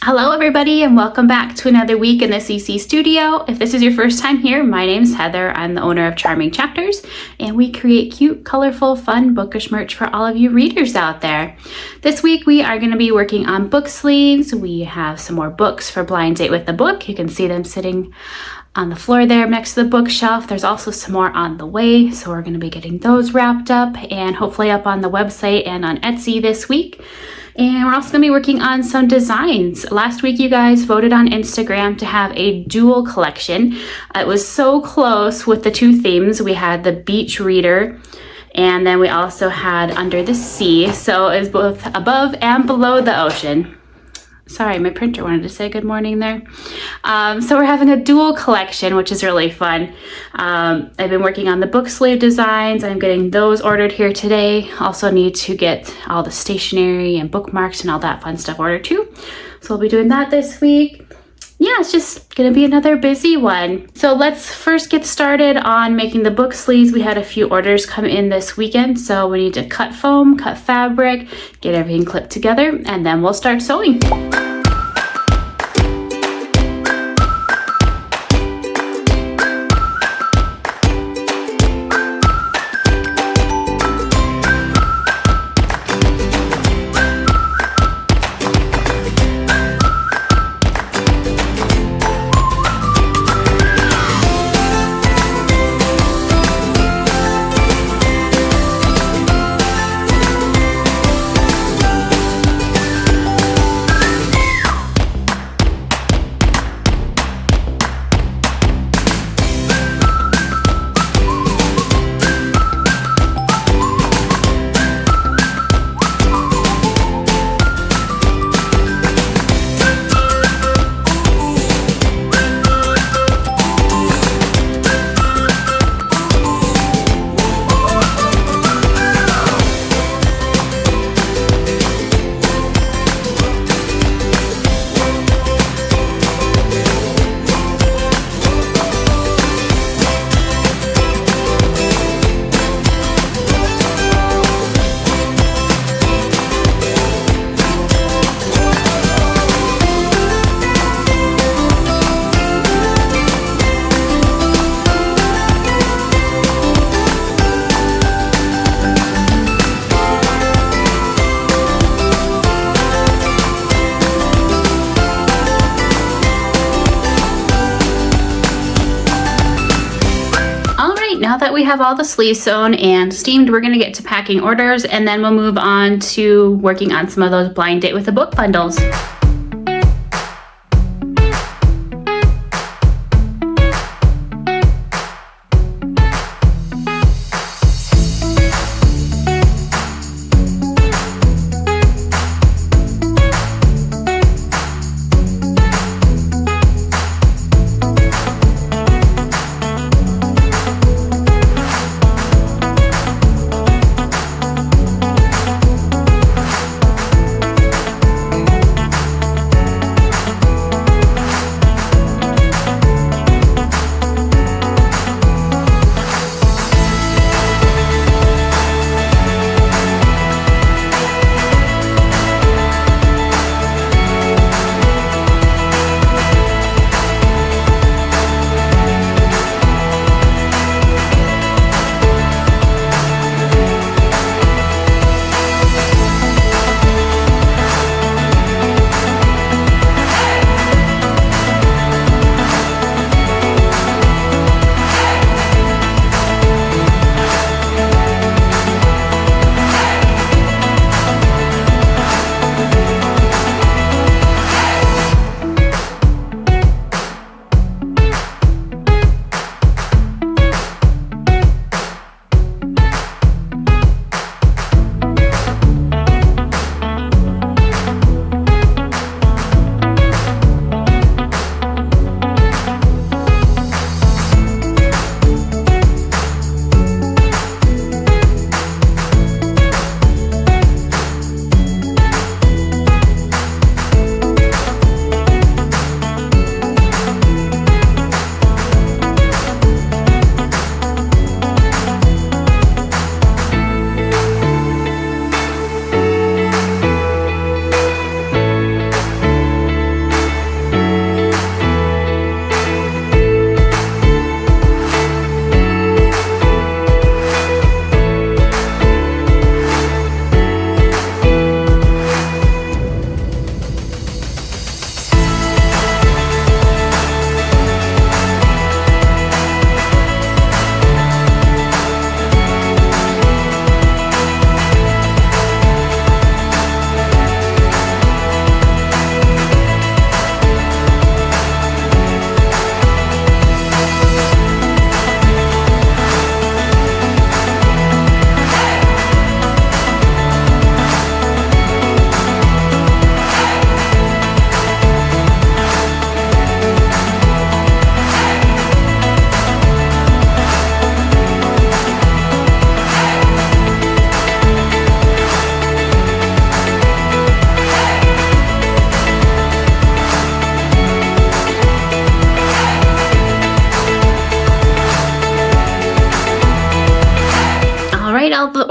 Hello everybody and welcome back to another week in the CC studio. If this is your first time here, my name's Heather. I'm the owner of Charming Chapters and we create cute, colorful, fun bookish merch for all of you readers out there. This week we are going to be working on book sleeves. We have some more books for Blind Date with the Book. You can see them sitting on the floor there next to the bookshelf. There's also some more on the way, so we're going to be getting those wrapped up and hopefully up on the website and on Etsy this week. And we're also going to be working on some designs. Last week you guys voted on Instagram to have a dual collection. It was so close with the two themes. We had the beach reader and then we also had under the sea. So it was both above and below the ocean. Sorry, my printer wanted to say good morning there. So we're having a dual collection, which is really fun. I've been working on the book sleeve designs. I'm getting those ordered here today. Also need to get all the stationery and bookmarks and all that fun stuff ordered too. So we'll be doing that this week. Yeah, it's just gonna be another busy one. So let's first get started on making the book sleeves. We had a few orders come in this weekend, so we need to cut foam, cut fabric, get everything clipped together, and then we'll start sewing. Now that we have all the sleeves sewn and steamed, we're going to get to packing orders and then we'll move on to working on some of those Blind Date with the Book bundles.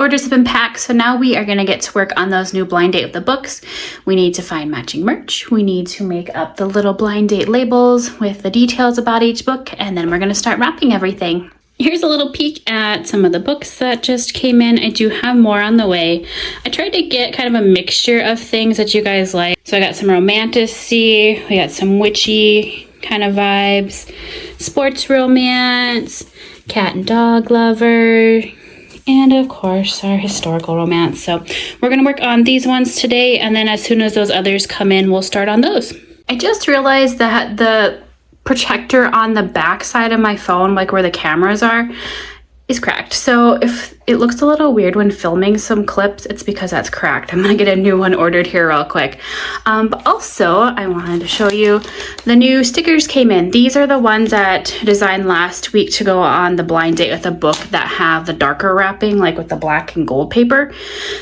orders have been packed, so now we are going to get to work on those new blind date with the books. We need to find matching merch. We need to make up the little blind date labels with the details about each book, and then we're going to start wrapping everything. Here's a little peek at some of the books that just came in. I do have more on the way. I tried to get kind of a mixture of things that you guys like. So I got some romantasy, we got some witchy kind of vibes, sports romance, cat and dog lover, and of course our historical romance. So we're going to work on these ones today, and then as soon as those others come in, we'll start on those. I just realized that the projector on the back side of my phone, like where the cameras are, is cracked. So if it looks a little weird when filming some clips, it's because that's cracked. I'm gonna get a new one ordered here real quick. But also I wanted to show you the new stickers came in. These are the ones that I designed last week to go on the blind date with a book that have the darker wrapping, like with the black and gold paper.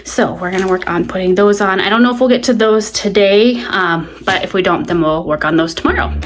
So we're gonna work on putting those on. I don't know if we'll get to those today, but if we don't, then we'll work on those tomorrow.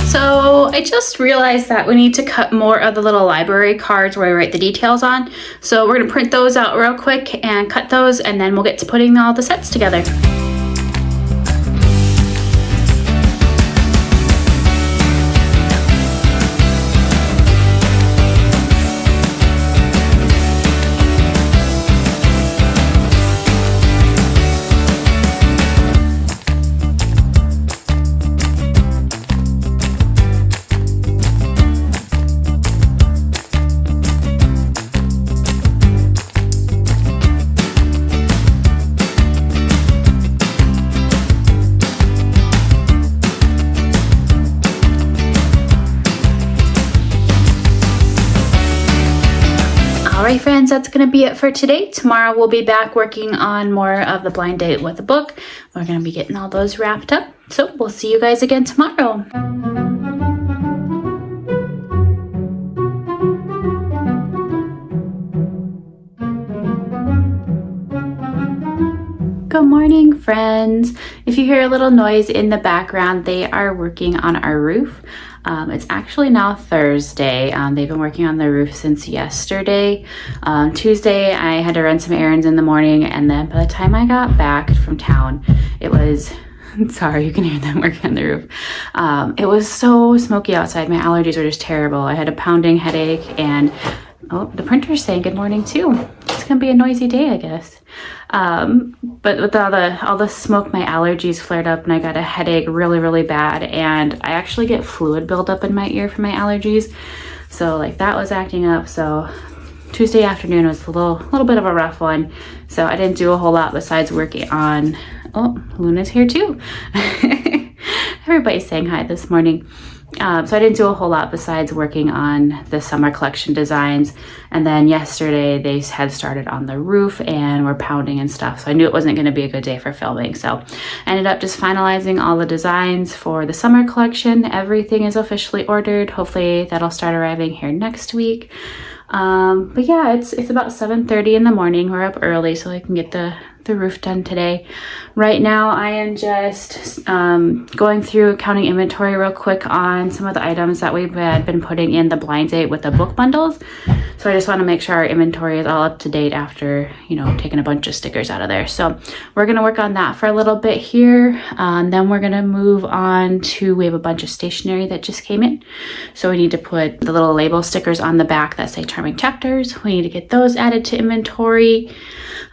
So I just realized that we need to cut more of the little library cards where I write the details on. So we're gonna print those out real quick and cut those, and then we'll get to putting all the sets together. Alright friends, that's going to be it for today. Tomorrow we'll be back working on more of the blind date with the book. We're going to be getting all those wrapped up. So we'll see you guys again tomorrow. Good morning, friends. If you hear a little noise in the background, they are working on our roof. It's actually now Thursday. They've been working on the roof since yesterday. Tuesday, I had to run some errands in the morning, and then by the time I got back from town, it was, sorry, you can hear them working on the roof. It was so smoky outside. My allergies were just terrible. I had a pounding headache, and oh, the printer's saying good morning too. It's gonna be a noisy day, I guess. But with all the smoke, my allergies flared up and I got a headache really, really bad. And I actually get fluid buildup in my ear from my allergies. So like that was acting up. So Tuesday afternoon was a little bit of a rough one. So I didn't do a whole lot besides working on, oh, Luna's here too. Everybody's saying hi this morning. So I didn't do a whole lot besides working on the summer collection designs. And then yesterday they had started on the roof and were pounding and stuff. So I knew it wasn't going to be a good day for filming. So I ended up just finalizing all the designs for the summer collection. Everything is officially ordered. Hopefully that'll start arriving here next week. But yeah, it's about 7:30 in the morning. We're up early so I can get the roof done today. Right now I am just going through counting inventory real quick on some of the items that we've had been putting in the blind date with the book bundles. So I just want to make sure our inventory is all up to date after, you know, taking a bunch of stickers out of there. So we're going to work on that for a little bit here. Then we're going to move on to, we have a bunch of stationery that just came in. So we need to put the little label stickers on the back that say Charming Chapters. We need to get those added to inventory.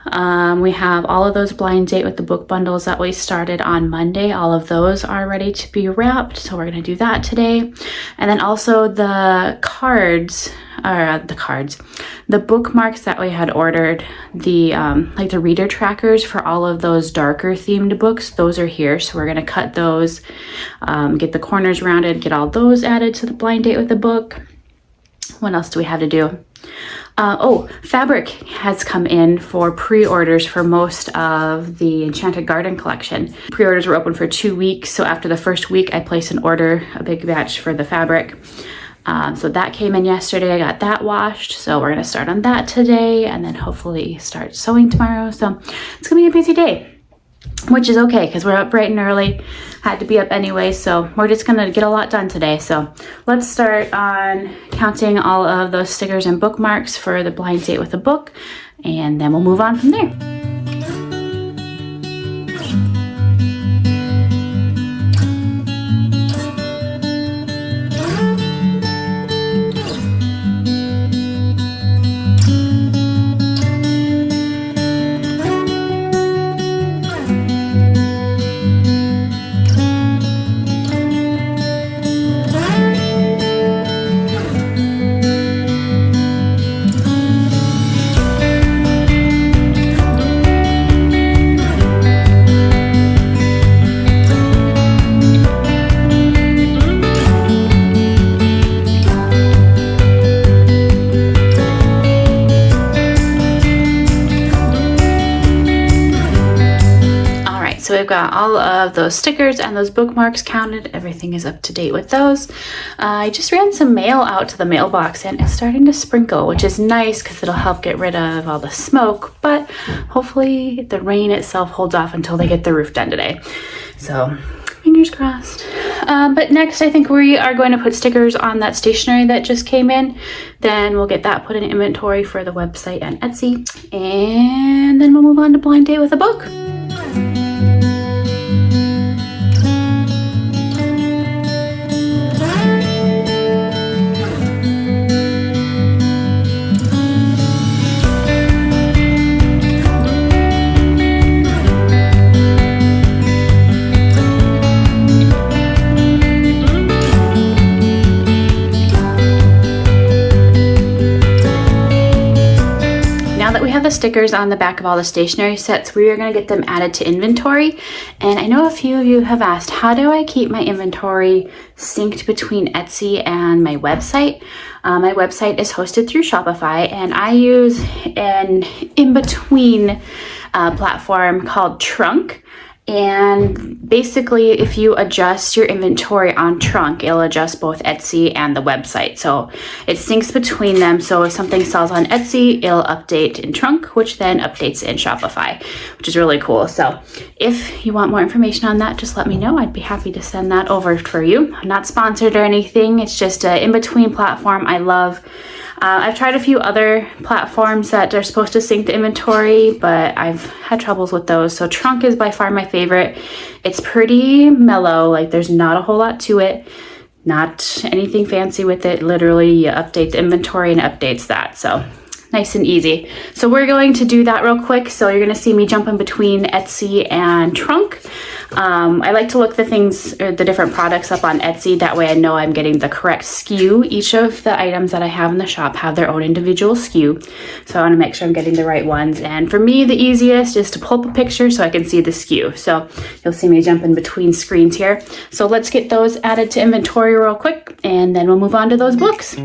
We have all of those blind date with the book bundles that we started on Monday. All of those are ready to be wrapped. So we're going to do that today. And then also the cards the bookmarks that we had ordered, the like the reader trackers for all of those darker themed books, those are here. So we're gonna cut those, get the corners rounded, get all those added to the blind date with the book. What else do we have to do? Fabric has come in for pre-orders for most of the Enchanted Garden collection. Pre-orders were open for 2 weeks, so after the first week I placed an order, a big batch for the fabric. So that came in yesterday. I got that washed, so we're gonna start on that today and then hopefully start sewing tomorrow. So it's gonna be a busy day, which is okay because we're up bright and early. Had to be up anyway, so we're just gonna get a lot done today. So let's start on counting all of those stickers and bookmarks for the blind date with the book, and then we'll move on from there. So we've got all of those stickers and those bookmarks counted. Everything is up to date with those. I just ran some mail out to the mailbox and it's starting to sprinkle, which is nice because it'll help get rid of all the smoke, but hopefully the rain itself holds off until they get the roof done today. So fingers crossed. But next I think we are going to put stickers on that stationery that just came in. Then we'll get that put in inventory for the website and Etsy. And then we'll move on to blind date with a book. The stickers on the back of all the stationery sets, we are going to get them added to inventory. And I know a few of you have asked, how do I keep my inventory synced between Etsy and my website? My website is hosted through Shopify, and I use an in-between platform called Trunk. And basically, if you adjust your inventory on Trunk, it'll adjust both Etsy and the website. So it syncs between them. So if something sells on Etsy, it'll update in Trunk, which then updates in Shopify, which is really cool. So if you want more information on that, just let me know. I'd be happy to send that over for you. I'm not sponsored or anything. It's just an in-between platform I love. I've tried a few other platforms that are supposed to sync the inventory, but I've had troubles with those. So Trunk is by far my favorite. It's pretty mellow, like there's not a whole lot to it, not anything fancy with it. Literally, you update the inventory and it updates that. So nice and easy. So we're going to do that real quick. So you're going to see me jumping between Etsy and Trunk. I like to look the different products up on Etsy. That way I know I'm getting the correct SKU. Each of the items that I have in the shop have their own individual SKU. So I want to make sure I'm getting the right ones. And for me, the easiest is to pull up a picture so I can see the SKU. So you'll see me jumping between screens here. So let's get those added to inventory real quick, and then we'll move on to those books.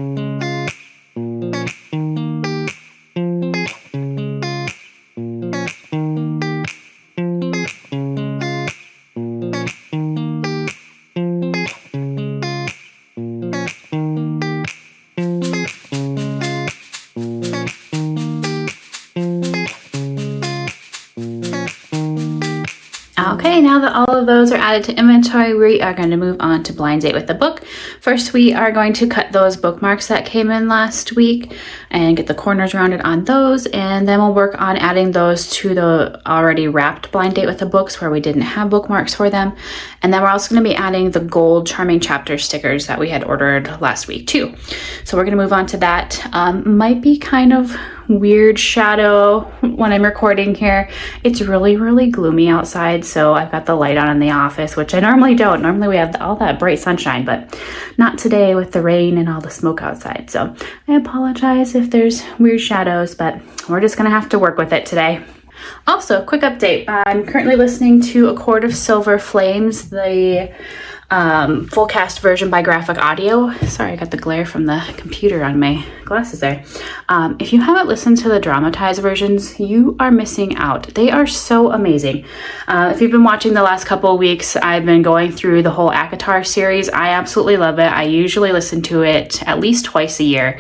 Okay, now that all of those are added to inventory, we are going to move on to blind date with the book. First, we are going to cut those bookmarks that came in last week and get the corners rounded on those, and then we'll work on adding those to the already wrapped blind date with the books where we didn't have bookmarks for them. And then we're also going to be adding the gold Charming Chapter stickers that we had ordered last week too. So we're going to move on to that. Might be kind of weird shadow when I'm recording here. It's really, really gloomy outside, so I've got the light on in the office, which I normally don't. Normally we have all that bright sunshine, but not today with the rain and all the smoke outside. So I apologize if there's weird shadows, but we're just gonna have to work with it today. Also, quick update. I'm currently listening to A Cord of Silver Flames, the full cast version by Graphic Audio. Sorry, I got the glare from the computer on my glasses there. If you haven't listened to the dramatized versions, you are missing out. They are so amazing. If you've been watching the last couple of weeks, I've been going through the whole ACOTAR series. I absolutely love it. I usually listen to it at least twice a year.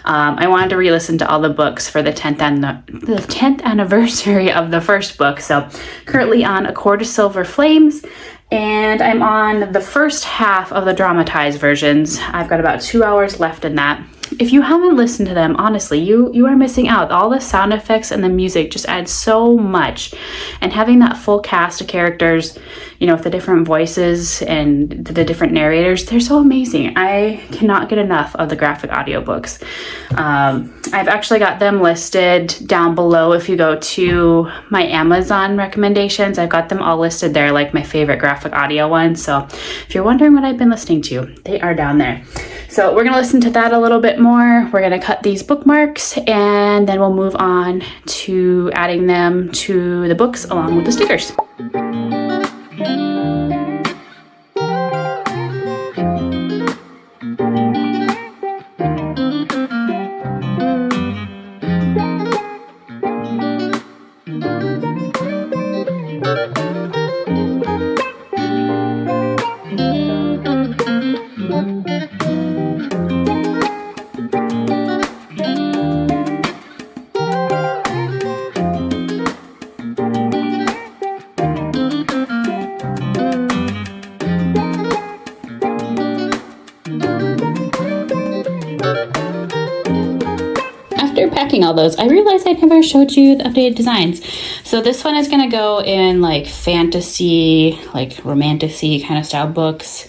I wanted to re-listen to all the books for the 10th anniversary of the first book. So currently on A Cord of Silver Flames, and I'm on the first half of the dramatized versions. I've got about 2 hours left in that. If you haven't listened to them, honestly, you are missing out. All the sound effects and the music just add so much. And having that full cast of characters, you know, with the different voices and the different narrators, they're so amazing. I cannot get enough of the Graphic Audio books. I've actually got them listed down below. If you go to my Amazon recommendations, I've got them all listed there, like my favorite Graphic Audio ones. So if you're wondering what I've been listening to, they are down there. So we're going to listen to that a little bit more. We're going to cut these bookmarks and then we'll move on to adding them to the books along with the stickers. Packing all those, I realized I never showed you the updated designs. So this one is going to go in like fantasy, like romantic-y kind of style books.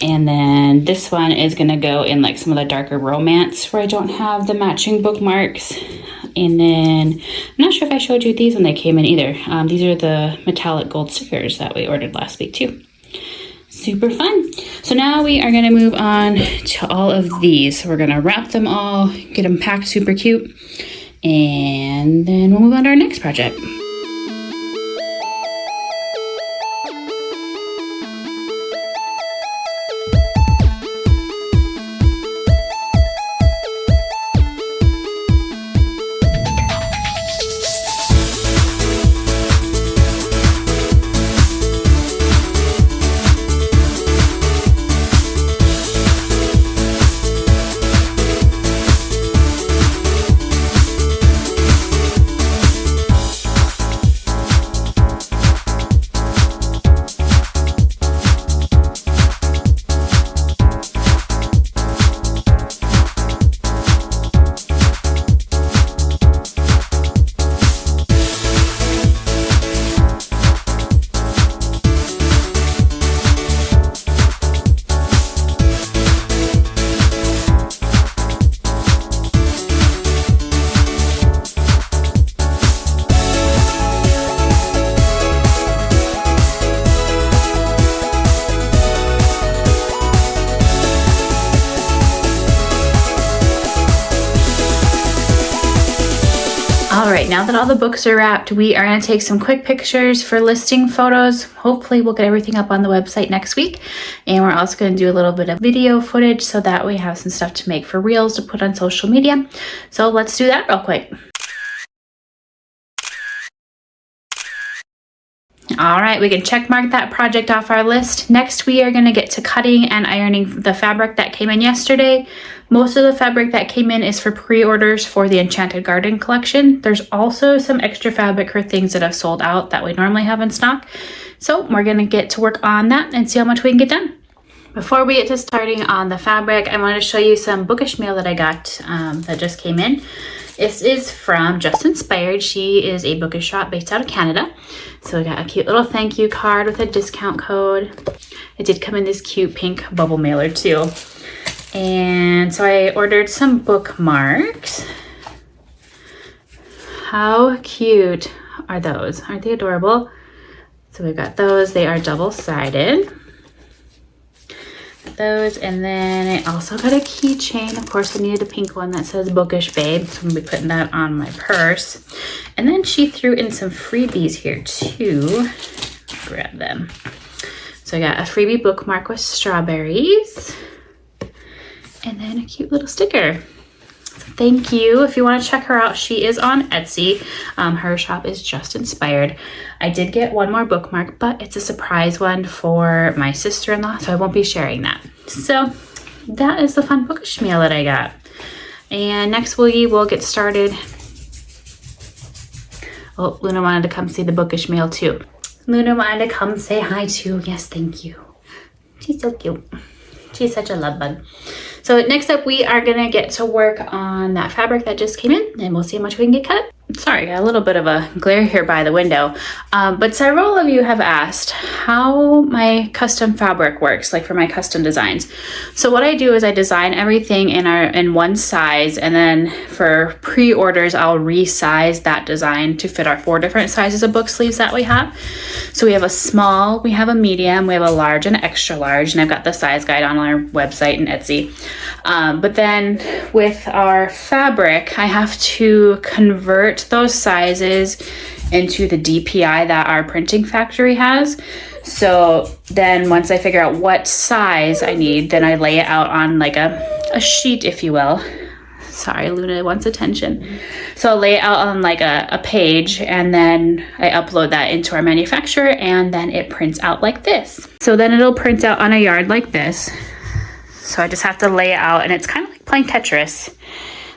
And then this one is going to go in like some of the darker romance where I don't have the matching bookmarks. And then I'm not sure if I showed you these when they came in either. These are the metallic gold stickers that we ordered last week too. Super fun. So now we are going to move on to all of these. So we're going to wrap them all, get them packed super cute, and then we'll move on to our next project. All right, now that all the books are wrapped, we are going to take some quick pictures for listing photos. Hopefully we'll get everything up on the website next week. And we're also going to do a little bit of video footage so that we have some stuff to make for reels to put on social media. So let's do that real quick. All right, we can check mark that project off our list. Next, we are going to get to cutting and ironing the fabric that came in yesterday. Most of the fabric that came in is for pre-orders for the Enchanted Garden collection. There's also some extra fabric for things that have sold out that we normally have in stock. So we're going to get to work on that and see how much we can get done. Before we get to starting on the fabric, I want to show you some bookish mail that I got that just came in. This is from Just Inspired. She is a bookish shop based out of Canada. So we got a cute little thank you card with a discount code. It did come in this cute pink bubble mailer too. And so I ordered some bookmarks. How cute are those? Aren't they adorable? So we've got those. They are double-sided. Those, and then I also got a keychain. Of course, I needed a pink one that says Bookish Babe, so I'm gonna be putting that on my purse. And then she threw in some freebies here too. Grab them. So I got a freebie bookmark with strawberries, and then a cute little sticker. Thank you. If you want to check her out, she is on Etsy. Her shop is Just Inspired. I did get one more bookmark, but it's a surprise one for my sister-in-law, so I won't be sharing that. So that is the fun bookish meal that I got. And next we will get started. Oh, Luna wanted to come see the bookish meal too. Luna wanted to come say hi too. Yes, thank you. She's so cute. She's such a love bug. So next up, we are gonna get to work on that fabric that just came in, and we'll see how much we can get cut. Sorry, got a little bit of a glare here by the window, but several of you have asked how my custom fabric works, like for my custom designs. So what I do is I design everything in one size, and then for pre-orders, I'll resize that design to fit our 4 different sizes of book sleeves that we have. So we have a small, we have a medium, we have a large and extra large, and I've got the size guide on our website and Etsy. But then with our fabric, I have to convert those sizes into the DPI that our printing factory has. So then once I figure out what size I need, then I lay it out on like a sheet, if you will. Sorry, Luna wants attention. So I'll lay it out on like a page, and then I upload that into our manufacturer, and then it prints out like this. So then it'll print out on a yard like this. So I just have to lay it out, and it's kind of like playing Tetris.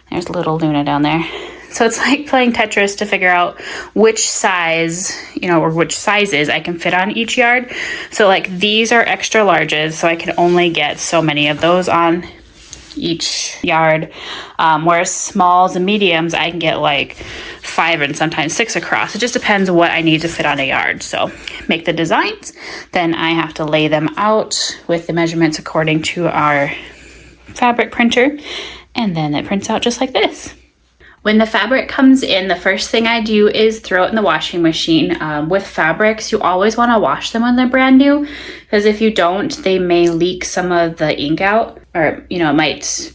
There's little Luna down there. So it's like playing Tetris to figure out which size, or which sizes I can fit on each yard. So like these are extra larges, so I can only get so many of those on each yard. Whereas smalls and mediums, I can get like 5 and sometimes 6 across. It just depends what I need to fit on a yard. So make the designs, then I have to lay them out with the measurements according to our fabric printer, and then it prints out just like this. When the fabric comes in, the first thing I do is throw it in the washing machine. With fabrics, you always want to wash them when they're brand new, because if you don't, they may leak some of the ink out, or it might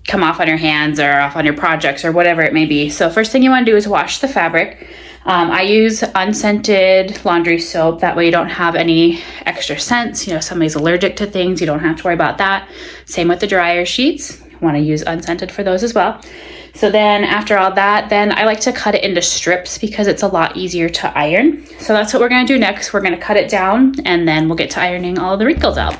come off on your hands or off on your projects or whatever it may be. So first thing you want to do is wash the fabric. I use unscented laundry soap. That way you don't have any extra scents. If somebody's allergic to things, you don't have to worry about that. Same with the dryer sheets. You want to use unscented for those as well. So then after all that, then I like to cut it into strips because it's a lot easier to iron. So that's what we're gonna do next. We're gonna cut it down, and then we'll get to ironing all of the wrinkles out.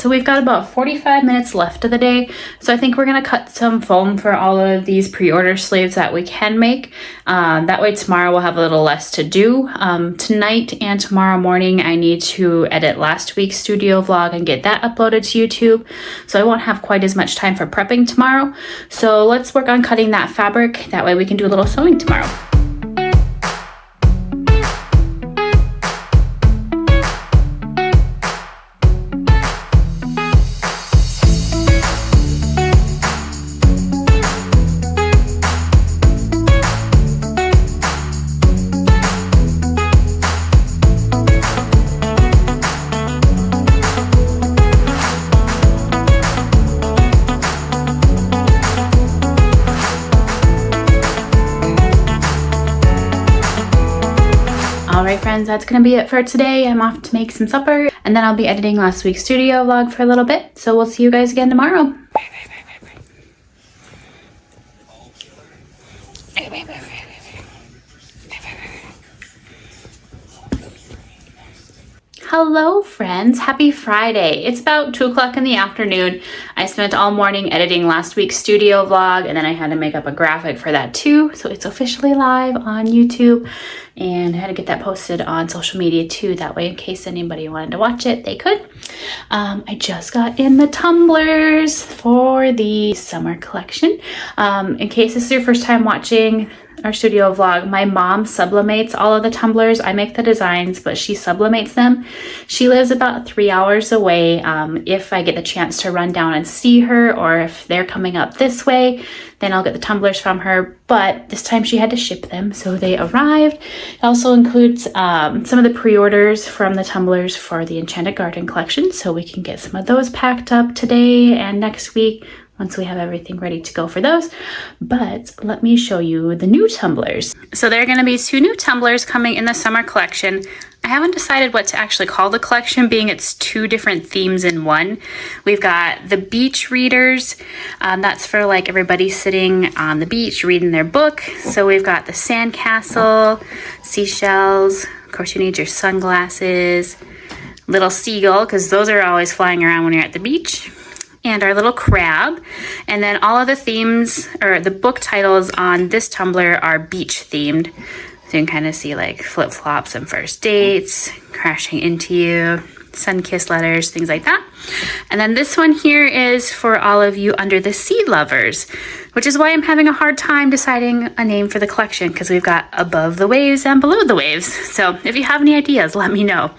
So we've got about 45 minutes left of the day. So I think we're gonna cut some foam for all of these pre-order sleeves that we can make. That way tomorrow we'll have a little less to do. Tonight and tomorrow morning I need to edit last week's studio vlog and get that uploaded to YouTube. So I won't have quite as much time for prepping tomorrow. So let's work on cutting that fabric. That way we can do a little sewing tomorrow. Alright friends, that's going to be it for today. I'm off to make some supper and then I'll be editing last week's studio vlog for a little bit. So we'll see you guys again tomorrow. Hello friends, happy Friday. It's about 2 o'clock in the afternoon. I spent all morning editing last week's studio vlog and then I had to make up a graphic for that too. So it's officially live on YouTube and I had to get that posted on social media too. That way in case anybody wanted to watch it, they could. I just got in the tumblers for the summer collection. In case this is your first time watching our studio vlog, my mom sublimates all of the tumblers. I make the designs, but she sublimates them. She lives about 3 hours away. If I get the chance to run down and see her, or if they're coming up this way, then I'll get the tumblers from her. But this time she had to ship them, so they arrived. It also includes some of the pre-orders from the tumblers for the Enchanted Garden collection, so we can get some of those packed up today and next week once we have everything ready to go for those. But let me show you the new tumblers. So there are going to be 2 new tumblers coming in the summer collection. I haven't decided what to actually call the collection, being it's 2 different themes in one. We've got the beach readers. That's for like everybody sitting on the beach reading their book. So we've got the sandcastle, seashells. Of course, you need your sunglasses, little seagull, because those are always flying around when you're at the beach, and our little crab. And then all of the themes, or the book titles on this tumbler, are beach themed. So you can kind of see like flip-flops and first dates, crashing into you, sun-kissed letters, things like that. And then this one here is for all of you under the sea lovers, which is why I'm having a hard time deciding a name for the collection, because we've got above the waves and below the waves. So if you have any ideas, let me know.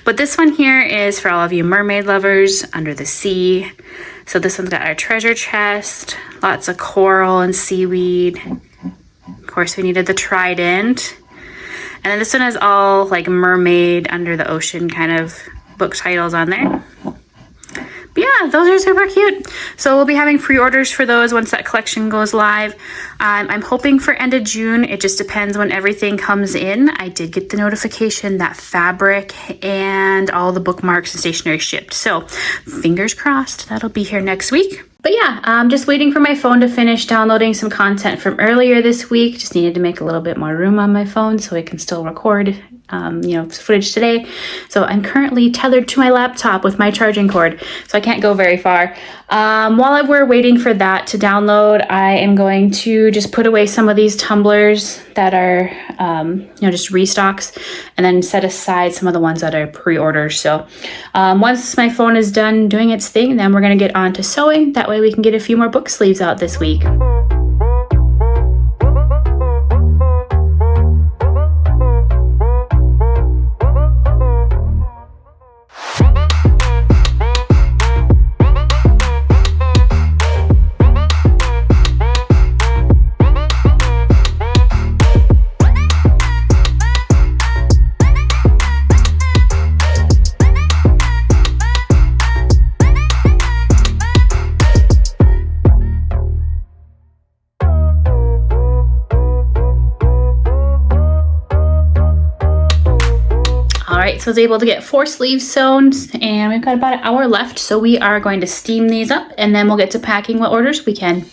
But this one here is for all of you mermaid lovers under the sea. So this one's got our treasure chest, lots of coral and seaweed. Of course, we needed the trident. And then this one has all like mermaid, under the ocean kind of book titles on there. But yeah, those are super cute. So we'll be having pre-orders for those once that collection goes live. I'm hoping for end of June. It just depends when everything comes in. I did get the notification that fabric and all the bookmarks and stationery shipped. So fingers crossed, that'll be here next week. But yeah, I'm just waiting for my phone to finish downloading some content from earlier this week. Just needed to make a little bit more room on my phone so I can still record footage today. So I'm currently tethered to my laptop with my charging cord, so I can't go very far. While we're waiting for that to download, I am going to just put away some of these tumblers that are, just restocks, and then set aside some of the ones that are pre-orders. So once my phone is done doing its thing, then we're going to get on to sewing. That way we can get a few more book sleeves out this week. So I was able to get 4 sleeves sewn, and we've got about an hour left, so we are going to steam these up and then we'll get to packing what orders we can.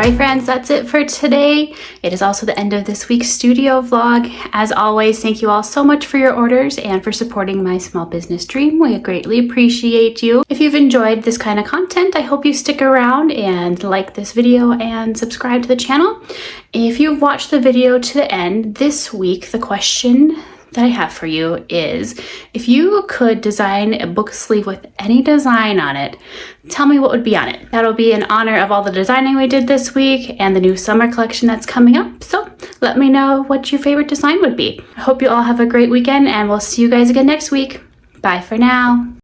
Alright friends, that's it for today. It is also the end of this week's studio vlog. As always, thank you all so much for your orders and for supporting my small business dream. We greatly appreciate you. If you've enjoyed this kind of content, I hope you stick around and like this video and subscribe to the channel. If you've watched the video to the end, this week the question that I have for you is, if you could design a book sleeve with any design on it, tell me what would be on it. That'll be in honor of all the designing we did this week and the new summer collection that's coming up. So let me know what your favorite design would be. I hope you all have a great weekend and we'll see you guys again next week. Bye for now.